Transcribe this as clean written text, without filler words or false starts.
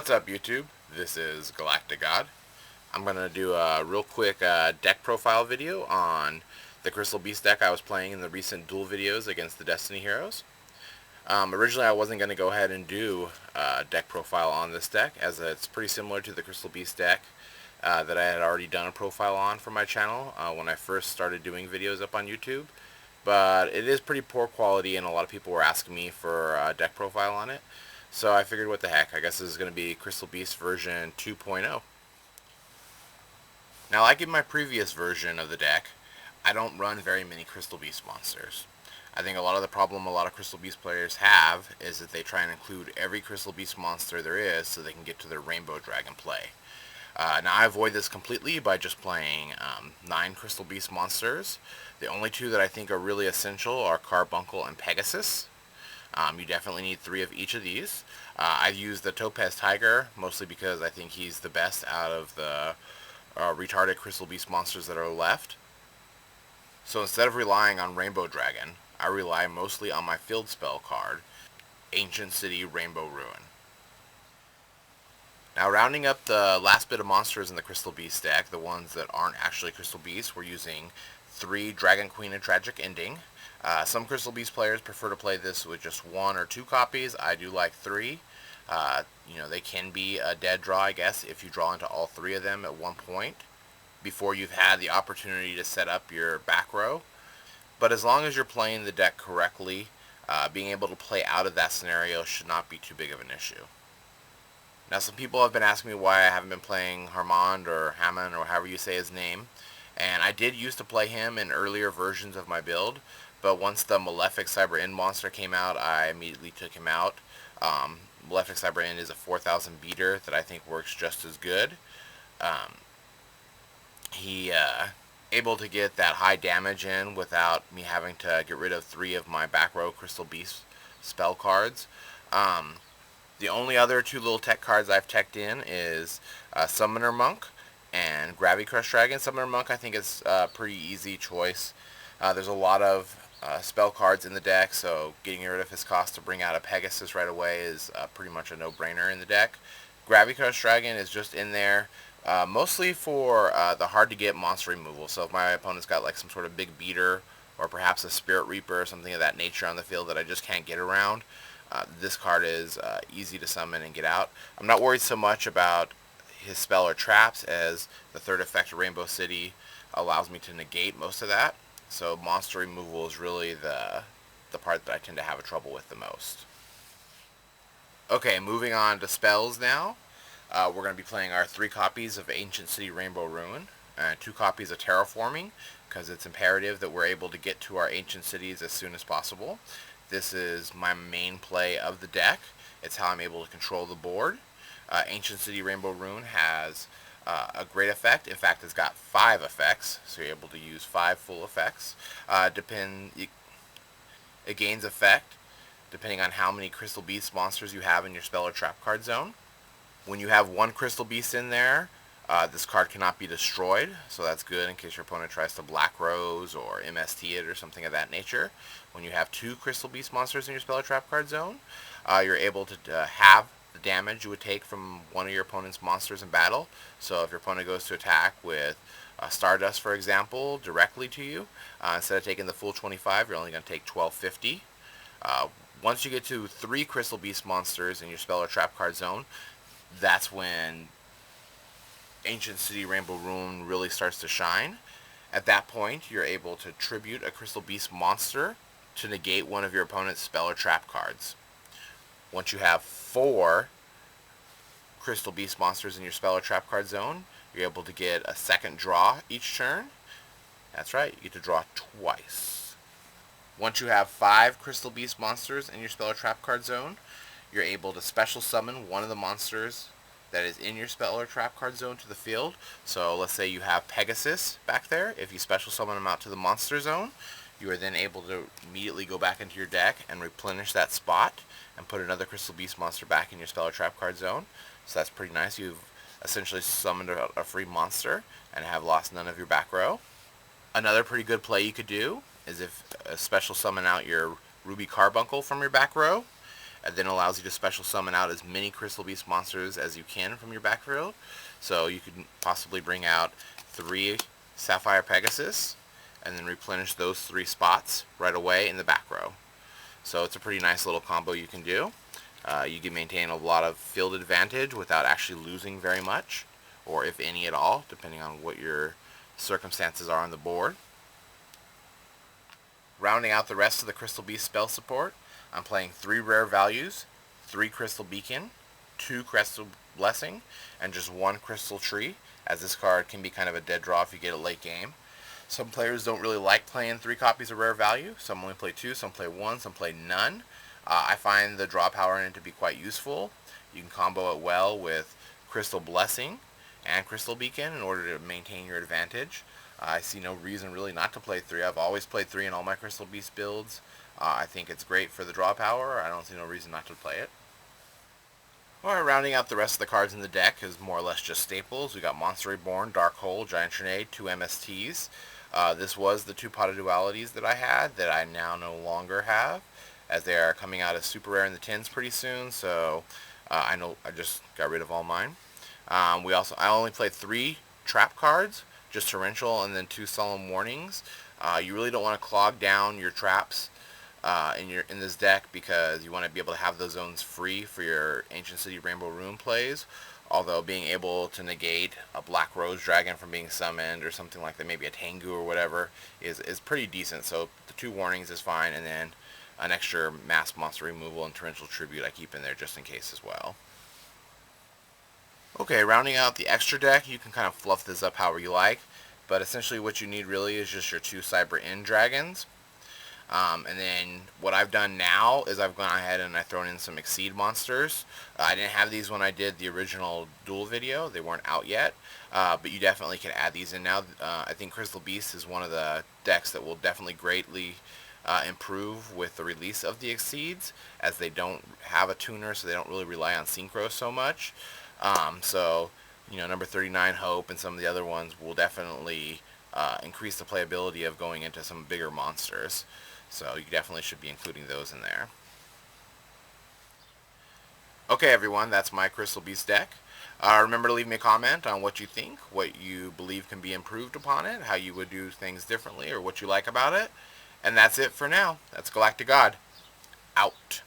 What's up, YouTube? This is Galactic God. I'm going to do a real quick deck profile video on the Crystal Beast deck I was playing in the recent duel videos against the Destiny Heroes. Originally, I wasn't going to go ahead and do a deck profile on this deck, as it's pretty similar to the Crystal Beast deck that I had already done a profile on for my channel when I first started doing videos up on YouTube. But it is pretty poor quality, and a lot of people were asking me for a deck profile on it. So I figured, what the heck, I guess this is going to be Crystal Beast version 2.0. Now, like in my previous version of the deck, I don't run very many Crystal Beast monsters. I think a lot of the problem a lot of Crystal Beast players have is that they try and include every Crystal Beast monster there is so they can get to their Rainbow Dragon play. Now, I avoid this completely by just playing 9 Crystal Beast monsters. The only two that I think are really essential are Carbuncle and Pegasus. You definitely need 3 of each of these. I use the Topaz Tiger mostly because I think he's the best out of the retarded Crystal Beast monsters that are left. So instead of relying on Rainbow Dragon, I rely mostly on my field spell card, Ancient City Rainbow Ruin. Now, rounding up the last bit of monsters in the Crystal Beast deck, the ones that aren't actually Crystal Beasts, we're using 3 Dragon Queen and Tragic Ending. Some Crystal Beast players prefer to play this with just 1 or 2 copies. I do like 3. They can be a dead draw, I guess, if you draw into all 3 of them at one point before you've had the opportunity to set up your back row. But as long as you're playing the deck correctly, being able to play out of that scenario should not be too big of an issue. Now, some people have been asking me why I haven't been playing Harmond or Hammond or however you say his name. And I did used to play him in earlier versions of my build, but once the Malefic Cyber End monster came out, I immediately took him out. Malefic Cyber End is a 4,000 beater that I think works just as good. He able to get that high damage in without me having to get rid of 3 of my back row Crystal Beast spell cards. The only other 2 little tech cards I've teched in is Summoner Monk and Gravi-Crush Dragon. Summoner Monk I think is a pretty easy choice. There's a lot of spell cards in the deck, so getting rid of his cost to bring out a Pegasus right away is pretty much a no-brainer in the deck. Gravi-Crush Dragon is just in there mostly for the hard-to-get monster removal. So if my opponent's got like some sort of big beater or perhaps a Spirit Reaper or something of that nature on the field that I just can't get around, this card is easy to summon and get out. I'm not worried so much about his spell or traps, as the third effect of Rainbow City allows me to negate most of that. So monster removal is really the part that I tend to have trouble with the most. Okay, moving on to spells now. We're going to be playing our 3 copies of Ancient City Rainbow Ruin and 2 copies of Terraforming, because it's imperative that we're able to get to our ancient cities as soon as possible. This is my main play of the deck. It's how I'm able to control the board. Ancient City Rainbow Ruin has a great effect. In fact, it's got 5 effects, so you're able to use 5 full effects. It gains effect depending on how many Crystal Beast monsters you have in your spell or trap card zone. When you have 1 Crystal Beast in there, this card cannot be destroyed, so that's good in case your opponent tries to Black Rose or MST it or something of that nature. When you have 2 Crystal Beast monsters in your spell or trap card zone, you're able to have the damage you would take from one of your opponent's monsters in battle. So if your opponent goes to attack with Stardust, for example, directly to you, instead of taking the full 25, you're only going to take 1250. Once you get to 3 Crystal Beast monsters in your spell or trap card zone, that's when Ancient City Rainbow Ruin really starts to shine. At that point, you're able to tribute a Crystal Beast monster to negate one of your opponent's spell or trap cards. Once you have 4 Crystal Beast monsters in your spell or trap card zone, you're able to get a second draw each turn. That's right, you get to draw twice. Once you have 5 Crystal Beast monsters in your spell or trap card zone, you're able to special summon one of the monsters that is in your spell or trap card zone to the field. So let's say you have Pegasus back there. If you special summon him out to the monster zone, you are then able to immediately go back into your deck and replenish that spot and put another Crystal Beast monster back in your spell or trap card zone. So that's pretty nice. You've essentially summoned a free monster and have lost none of your back row. Another pretty good play you could do is if special summon out your Ruby Carbuncle from your back row and then allows you to special summon out as many Crystal Beast monsters as you can from your backfield. So you could possibly bring out 3 Sapphire Pegasus, and then replenish those 3 spots right away in the back row. So it's a pretty nice little combo you can do. You can maintain a lot of field advantage without actually losing very much, or if any at all, depending on what your circumstances are on the board. Rounding out the rest of the Crystal Beast spell support, I'm playing 3 rare values, 3 Crystal Beacon, 2 Crystal Blessing, and just 1 Crystal Tree, as this card can be kind of a dead draw if you get it late game. Some players don't really like playing 3 copies of rare value. Some only play 2, some play 1, some play none. I find the draw power in it to be quite useful. You can combo it well with Crystal Blessing and Crystal Beacon in order to maintain your advantage. I see no reason really not to play 3. I've always played 3 in all my Crystal Beast builds. I think it's great for the draw power. I don't see no reason not to play it. Alright, rounding out the rest of the cards in the deck is more or less just staples. We got Monster Reborn, Dark Hole, Giant Trunade, 2 MSTs. This was the 2 Pot of Dualities that I had that I now no longer have, as they are coming out as super rare in the tins pretty soon, so I just got rid of all mine. I only played 3 trap cards, just Torrential and then 2 Solemn Warnings. You really don't want to clog down your traps in this deck, because you want to be able to have those zones free for your Ancient City Rainbow Rune plays. Although being able to negate a Black Rose Dragon from being summoned or something like that, maybe a Tengu or whatever, is pretty decent. So the 2 warnings is fine, and then an extra mass monster removal and Torrential Tribute I keep in there just in case as well. Okay, rounding out the extra deck, you can kind of fluff this up however you like, but essentially what you need really is just your 2 Cyber End Dragons. And then what I've done now is I've gone ahead and I've thrown in some Exceed monsters. I didn't have these when I did the original duel video. They weren't out yet, but you definitely can add these in now. I think Crystal Beast is one of the decks that will definitely greatly improve with the release of the Exceeds, as they don't have a tuner, so they don't really rely on Synchro so much. So, number 39 Hope and some of the other ones will definitely increase the playability of going into some bigger monsters. So you definitely should be including those in there. Okay everyone, that's my Crystal Beast deck. Remember to leave me a comment on what you think, what you believe can be improved upon it, how you would do things differently, or what you like about it. And that's it for now. That's Galactic God. Out.